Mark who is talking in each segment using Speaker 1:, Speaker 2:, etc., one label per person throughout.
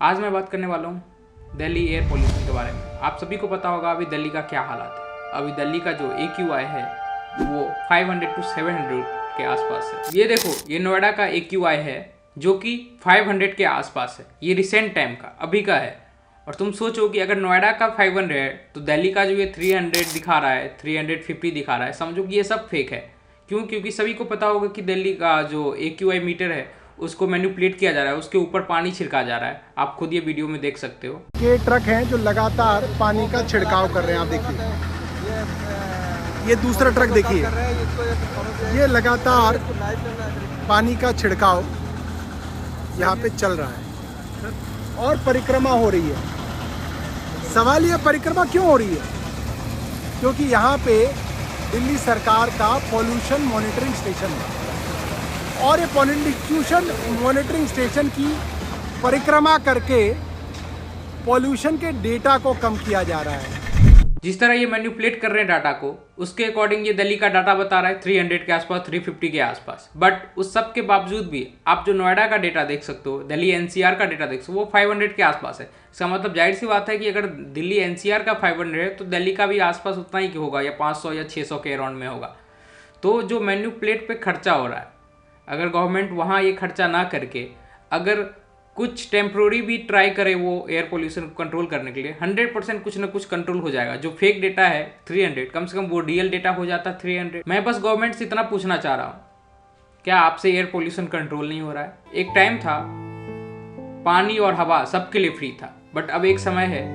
Speaker 1: आज मैं बात करने वाला हूँ दिल्ली एयर पोल्यूशन के बारे में। आप सभी को पता होगा अभी दिल्ली का क्या हालात है। अभी दिल्ली का जो AQI है वो 500 to 700 के आसपास है। ये देखो, ये नोएडा का AQI है जो कि 500 के आसपास है। ये रिसेंट टाइम का अभी का है। और तुम सोचो कि अगर नोएडा का 500 है तो दिल्ली का जो ये 300 दिखा रहा है, 350 दिखा रहा है, समझो कि ये सब फेक है। क्यों? क्योंकि सभी को पता होगा कि दिल्ली का जो AQI मीटर है उसको मैनिपुलेट किया जा रहा है, उसके ऊपर पानी छिड़का जा रहा है। आप खुद ये वीडियो में देख सकते हो।
Speaker 2: ये ट्रक हैं जो लगातार पानी का छिड़काव कर रहे हैं। आप देखिए, ये दूसरा ट्रक देखिए, ये लगातार पानी का छिड़काव यहाँ पे चल रहा है और परिक्रमा हो रही है। सवाल ये, परिक्रमा क्यों हो रही है? क्योंकि यहाँ पे दिल्ली सरकार का पॉल्यूशन मॉनिटरिंग स्टेशन है और ये पॉल्यूशन मॉनिटरिंग स्टेशन की परिक्रमा करके पॉल्यूशन के डेटा को कम किया जा रहा है।
Speaker 1: जिस तरह ये मैनिपुलेट कर रहे हैं डाटा को, उसके अकॉर्डिंग ये दिल्ली का डाटा बता रहा है 300 के आसपास, 350 के आसपास। बट उस सब के बावजूद भी आप जो नोएडा का डेटा देख सकते हो, दिल्ली NCR का डेटा देख सकते हो, वो 500 के आसपास है। इसका मतलब जाहिर सी बात है कि अगर दिल्ली NCR का 500 है तो दिल्ली का भी आसपास उतना ही होगा, या 500 या 600 के अराउंड में होगा। तो जो मैनिपुलेट पे खर्चा हो रहा है, अगर गवर्नमेंट वहाँ ये खर्चा ना करके अगर कुछ टेम्प्रोरी भी ट्राई करे वो एयर पोल्यूशन को कंट्रोल करने के लिए, 100% कुछ ना कुछ कंट्रोल हो जाएगा। जो फेक डेटा है 300, कम से कम वो रियल डेटा हो जाता 300। मैं बस गवर्नमेंट से इतना पूछना चाह रहा हूँ, क्या आपसे एयर पोल्यूशन कंट्रोल नहीं हो रहा है? एक टाइम था पानी और हवा सबके लिए फ्री था, बट अब एक समय है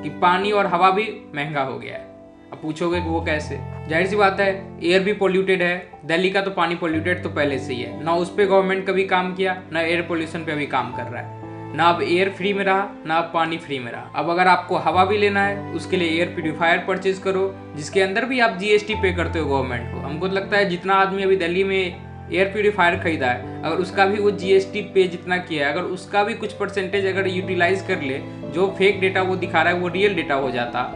Speaker 1: कि पानी और हवा भी महंगा हो गया है। अब पूछोगे कि वो कैसे? जाहिर सी बात है, एयर भी पोल्यूटेड है। दिल्ली का तो पानी पोल्यूटेड तो पहले से ही है, ना उस पर गवर्नमेंट कभी काम किया, ना एयर पोल्यूशन पे अभी काम कर रहा है। ना अब एयर फ्री में रहा, ना अब पानी फ्री में रहा। अब अगर आपको हवा भी लेना है, उसके लिए एयर प्यूरिफायर परचेज करो, जिसके अंदर भी आप GST पे करते हो गवर्नमेंट को। हमको तो लगता है जितना आदमी अभी दिल्ली में एयर प्यूरिफायर खरीदा है, अगर उसका भी वो GST पे जितना किया है, अगर उसका भी कुछ परसेंटेज अगर यूटिलाइज कर ले, जो फेक डेटा वो दिखा रहा है वो रियल डेटा हो जाता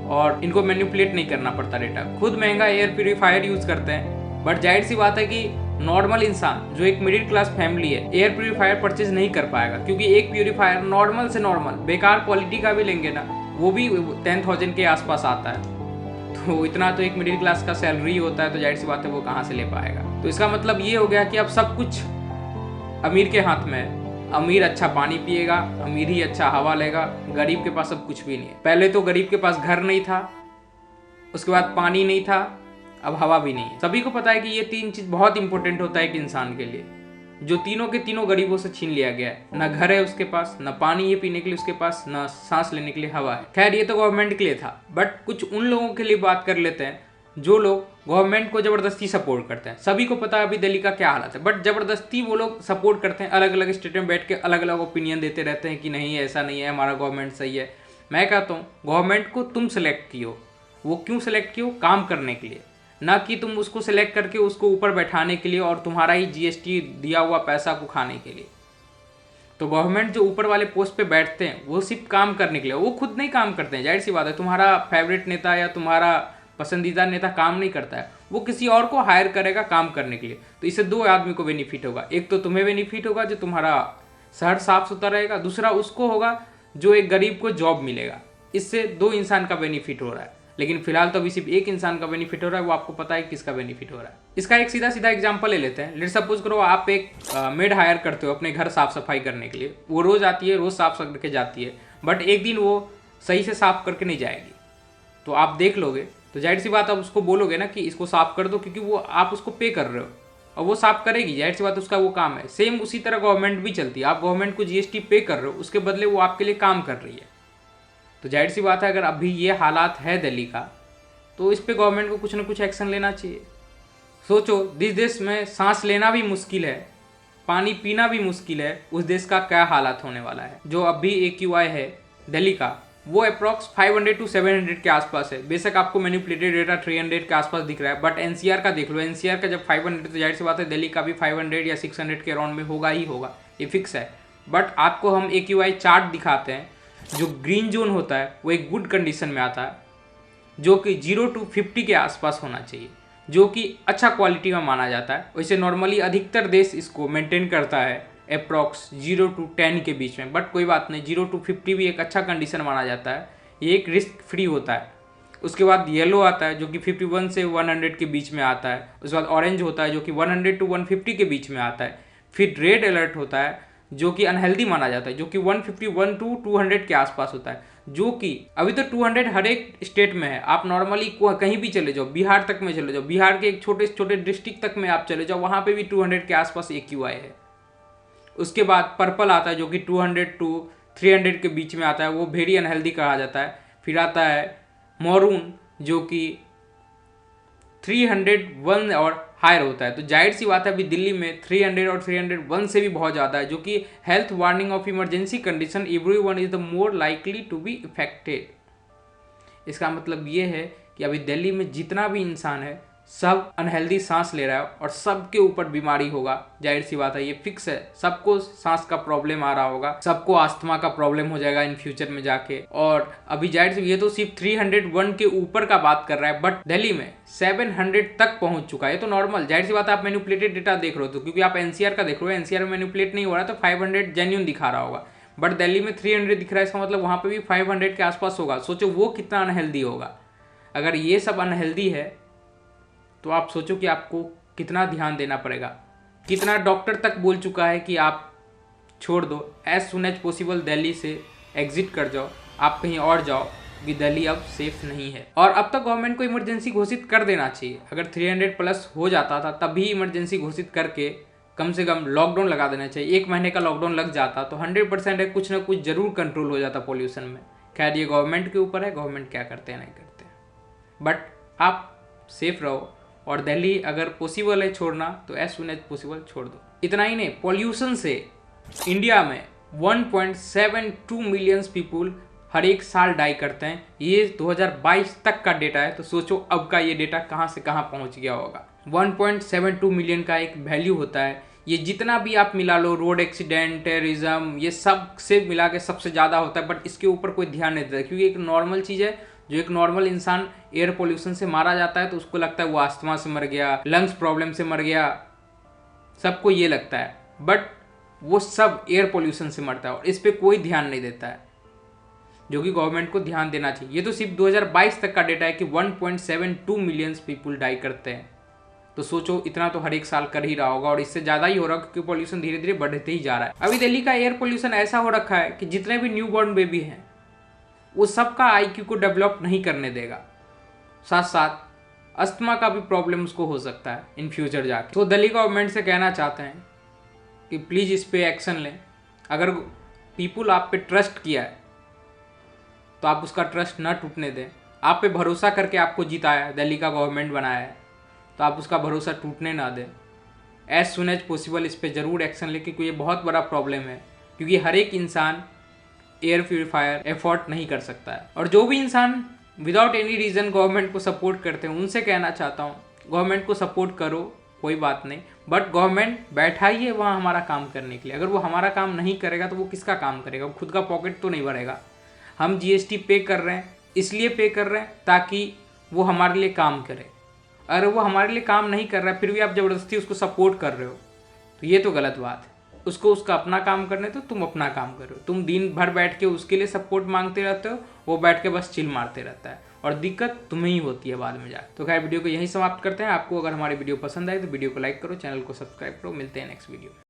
Speaker 1: और इनको मैनिपुलेट नहीं करना पड़ता डेटा। खुद महंगा एयर प्यूरिफायर यूज करते हैं, बट जाहिर सी बात है कि नॉर्मल इंसान जो एक मिडिल क्लास फैमिली है एयर प्यूरिफायर परचेज नहीं कर पाएगा। क्योंकि एक प्यूरिफायर नॉर्मल से नॉर्मल बेकार क्वालिटी का भी लेंगे ना, वो भी 10,000 के आसपास आता है। तो इतना तो एक मिडिल क्लास का सैलरी होता है, तो जाहिर सी बात है वो कहाँ से ले पाएगा। तो इसका मतलब ये हो गया कि अब सब कुछ अमीर के हाथ में है। अमीर अच्छा पानी पिएगा, अमीर ही अच्छा हवा लेगा, गरीब के पास अब कुछ भी नहीं है। पहले तो गरीब के पास घर नहीं था, उसके बाद पानी नहीं था, अब हवा भी नहीं है। सभी को पता है कि ये तीन चीज बहुत इंपॉर्टेंट होता है एक इंसान के लिए, जो तीनों के तीनों गरीबों से छीन लिया गया है। ना घर है उसके पास, ना पानी है पीने के लिए उसके पास, ना सांस लेने के लिए हवा है। खैर ये तो गवर्नमेंट के लिए था, बट कुछ उन लोगों के लिए बात कर लेते हैं जो लोग गवर्नमेंट को जबरदस्ती सपोर्ट करते हैं। सभी को पता है अभी दिल्ली का क्या हालत है, बट जबरदस्ती वो लोग सपोर्ट करते हैं। अलग अलग स्टेट में बैठ के अलग अलग ओपिनियन देते रहते हैं कि नहीं ऐसा नहीं है, हमारा गवर्नमेंट सही है। मैं कहता हूँ गवर्नमेंट को तुम सेलेक्ट कियो। वो क्यों सेलेक्ट कियो? काम करने के लिए, ना कि तुम उसको सेलेक्ट करके उसको ऊपर बैठाने के लिए और तुम्हारा ही GST दिया हुआ पैसा को खाने के लिए। तो गवर्नमेंट जो ऊपर वाले पोस्ट पे बैठते हैं वो सिर्फ काम करने के लिए, वो खुद नहीं काम करते हैं। जाहिर सी बात है, तुम्हारा फेवरेट नेता या तुम्हारा पसंदीदा नेता काम नहीं करता है, वो किसी और को हायर करेगा काम करने के लिए। तो इससे दो आदमी को बेनिफिट होगा। एक तो तुम्हें बेनिफिट होगा जो तुम्हारा शहर साफ सुथरा रहेगा, दूसरा उसको होगा जो एक गरीब को जॉब मिलेगा। इससे दो इंसान का बेनिफिट हो रहा है। लेकिन फिलहाल तो अभी सिर्फ एक इंसान का बेनिफिट हो रहा है, वो आपको पता है किसका बेनिफिट हो रहा है। इसका एक सीधा सीधा एग्जांपल ले लेते हैं। लेट्स सपोज करो आप एक मेड हायर करते हो अपने घर साफ सफाई करने के लिए। वो रोज आती है, रोज साफ करके जाती है, बट एक दिन वो सही से साफ करके नहीं जाएगी। तो आप देख लोगे, तो जाहिर सी बात आप उसको बोलोगे ना कि इसको साफ कर दो, क्योंकि वो आप उसको पे कर रहे हो और वो साफ करेगी। जाहिर सी बात उसका वो काम है। सेम उसी तरह गवर्नमेंट भी चलती है। आप गवर्नमेंट को GST पे कर रहे हो, उसके बदले वो आपके लिए काम कर रही है। तो जाहिर सी बात है अगर अभी ये हालात है दिल्ली का, तो इस पे गवर्नमेंट को कुछ ना कुछ एक्शन लेना चाहिए। सोचो, जिस देश में सांस लेना भी मुश्किल है, पानी पीना भी मुश्किल है, उस देश का क्या हालात होने वाला है। जो अभी AQI है दिल्ली का, वो अप्रॉक्स 500 to 700 के आसपास है। बेशक आपको मैनिपुलेटेड डेटा 300 के आसपास दिख रहा है, बट NCR का देख लो। NCR का जब 500, तो जाहिर सी बात है दिल्ली का भी 500 या 600 के अराउंड में होगा ही होगा, ये फिक्स है। बट आपको हम AQI चार्ट दिखाते हैं। जो ग्रीन जोन होता है वो एक गुड कंडीशन में आता है, जो कि 0 to 50 के आसपास होना चाहिए, जो कि अच्छा क्वालिटी का माना जाता है। वैसे नॉर्मली अधिकतर देश इसको मेंटेन करता है अप्रॉक्स 0 to 10 के बीच में। बट कोई बात नहीं, 0 to 50 भी एक अच्छा कंडीशन माना जाता है, ये एक रिस्क फ्री होता है। उसके बाद येलो आता है जो कि 51 से 100 के बीच में आता है। उसके बाद ऑरेंज होता है जो कि 100 to 150 के बीच में आता है। फिर रेड अलर्ट होता है जो कि अनहेल्दी माना जाता है, जो कि 151 to 200 के आसपास होता है, जो कि अभी तो 200 हर एक स्टेट में है। आप नॉर्मली कहीं भी चले जाओ, बिहार तक में चले जाओ, बिहार के एक छोटे छोटे डिस्ट्रिक्ट तक में आप चले जाओ, वहाँ पे भी 200 के आसपास AQI है। उसके बाद पर्पल आता है जो कि 200 to 300 के बीच में आता है, वो वेरी अनहेल्दी कहा जाता है। फिर आता है मरून जो कि 301 और हायर होता है। तो जाहिर सी बात है अभी दिल्ली में 300 और 301 से भी बहुत ज़्यादा है, जो कि health warning of emergency condition everyone is the more likely to be affected. इसका मतलब ये है कि अभी दिल्ली में जितना भी इंसान है सब अनहेल्दी सांस ले रहा है और सबके ऊपर बीमारी होगा। जाहिर सी बात है ये फिक्स है, सबको सांस का प्रॉब्लम आ रहा होगा, सबको आस्थमा का प्रॉब्लम हो जाएगा इन फ्यूचर में जाके। और अभी जाहिर सी ये तो सिर्फ 301 के ऊपर का बात कर रहा है, बट दिल्ली में 700 तक पहुंच चुका है। ये तो नॉर्मल, जाहिर सी बात है आप मैनिपुलेटेड डेटा देख रहे हो, तो क्योंकि आप NCR का देख रहे हो, NCR में मैनिपुलेट नहीं हो रहा है तो 500 जेन्युइन दिखा रहा होगा, बट दिल्ली में 300 दिख रहा है, इसका मतलब वहाँ पे भी 500 के आसपास होगा। सोचो वो कितना अनहेल्दी होगा। अगर ये सब अनहेल्दी है तो आप सोचो कि आपको कितना ध्यान देना पड़ेगा। कितना डॉक्टर तक बोल चुका है कि आप छोड़ दो, as soon as possible Delhi से एग्जिट कर जाओ, आप कहीं और जाओ, कि दिल्ली अब सेफ नहीं है। और अब तक गवर्नमेंट को इमरजेंसी घोषित कर देना चाहिए। अगर 300 प्लस हो जाता था तब भी इमरजेंसी घोषित करके कम से कम लॉकडाउन लगा देना चाहिए। 1 महीने का लॉकडाउन लग जाता तो 100% है कुछ ना कुछ जरूर कंट्रोल हो जाता पॉल्यूशन में। खैर ये गवर्नमेंट के ऊपर है, गवर्नमेंट क्या करते हैं नहीं करते हैं, बट आप सेफ रहो। और दिल्ली अगर पॉसिबल है छोड़ना तो एज सुन एज पॉसिबल छोड़ दो। इतना ही नहीं, पॉल्यूशन से इंडिया में 1.72 मिलियन पीपुल हर एक साल डाई करते हैं। ये 2022 तक का डेटा है, तो सोचो अब का ये डेटा कहाँ से कहाँ पहुँच गया होगा। 1.72 मिलियन का एक वैल्यू होता है। ये जितना भी आप मिला लो, रोड एक्सीडेंट, टेररिज्म, ये सब से मिला के सबसे ज़्यादा होता है, बट इसके ऊपर कोई ध्यान नहीं देता, क्योंकि एक नॉर्मल चीज़ है। जो एक नॉर्मल इंसान एयर पोल्यूशन से मारा जाता है तो उसको लगता है वो अस्थमा से मर गया, लंग्स प्रॉब्लम से मर गया, सबको ये लगता है, बट वो सब एयर पोल्यूशन से मरता है और इस पर कोई ध्यान नहीं देता है, जो कि गवर्नमेंट को ध्यान देना चाहिए। ये तो सिर्फ 2022 तक का डेटा है कि 1.72 मिलियन पीपुल डाई करते हैं। तो सोचो इतना तो हर एक साल कर ही रहा होगा, और इससे ज़्यादा ही हो रहा है क्योंकि पोल्यूशन धीरे धीरे बढ़ते ही जा रहा है। अभी दिल्ली का एयर पोल्यूशन ऐसा हो रखा है कि जितने भी न्यू बॉर्न बेबी हैं वो सबका IQ को डेवलप नहीं करने देगा। साथ साथ अस्थमा का भी प्रॉब्लम उसको हो सकता है इन फ्यूचर जाके। तो दिल्ली गवर्नमेंट से कहना चाहते हैं कि प्लीज़ इस पे एक्शन लें। अगर पीपुल आप पे ट्रस्ट किया है तो आप उसका ट्रस्ट ना टूटने दें। आप पे भरोसा करके आपको जिताया, दिल्ली का गवर्नमेंट बनाया है, तो आप उसका भरोसा टूटने ना दें। एज सुन एज पॉसिबल इस पर ज़रूर एक्शन लें, क्योंकि ये बहुत बड़ा प्रॉब्लम है। क्योंकि हर एक इंसान एयर प्योरीफायर एफोर्ड नहीं कर सकता है। और जो भी इंसान विदाउट एनी रीज़न गवर्नमेंट को सपोर्ट करते हैं उनसे कहना चाहता हूँ, गवर्नमेंट को सपोर्ट करो, कोई बात नहीं, बट गवर्नमेंट बैठा ही है वहाँ हमारा काम करने के लिए। अगर वो हमारा काम नहीं करेगा तो वो किसका काम करेगा? वो खुद का पॉकेट तो नहीं भरेगा। हम GST पे कर रहे हैं, इसलिए पे कर रहे हैं ताकि वो हमारे लिए काम करे। अगर वो हमारे लिए काम नहीं कर रहा है फिर भी आप ज़बरदस्ती उसको सपोर्ट कर रहे हो, तो ये तो गलत बात है। उसको उसका अपना काम करने तो तुम अपना काम करो। तुम दिन भर बैठ के उसके लिए सपोर्ट मांगते रहते हो, वो बैठ के बस चिल मारते रहता है, और दिक्कत तुम्हें ही होती है बाद में जाकर। तो खैर वीडियो को यहीं समाप्त करते हैं। आपको अगर हमारी वीडियो पसंद आए तो वीडियो को लाइक करो, चैनल को सब्सक्राइब करो। मिलते हैं नेक्स्ट वीडियो में।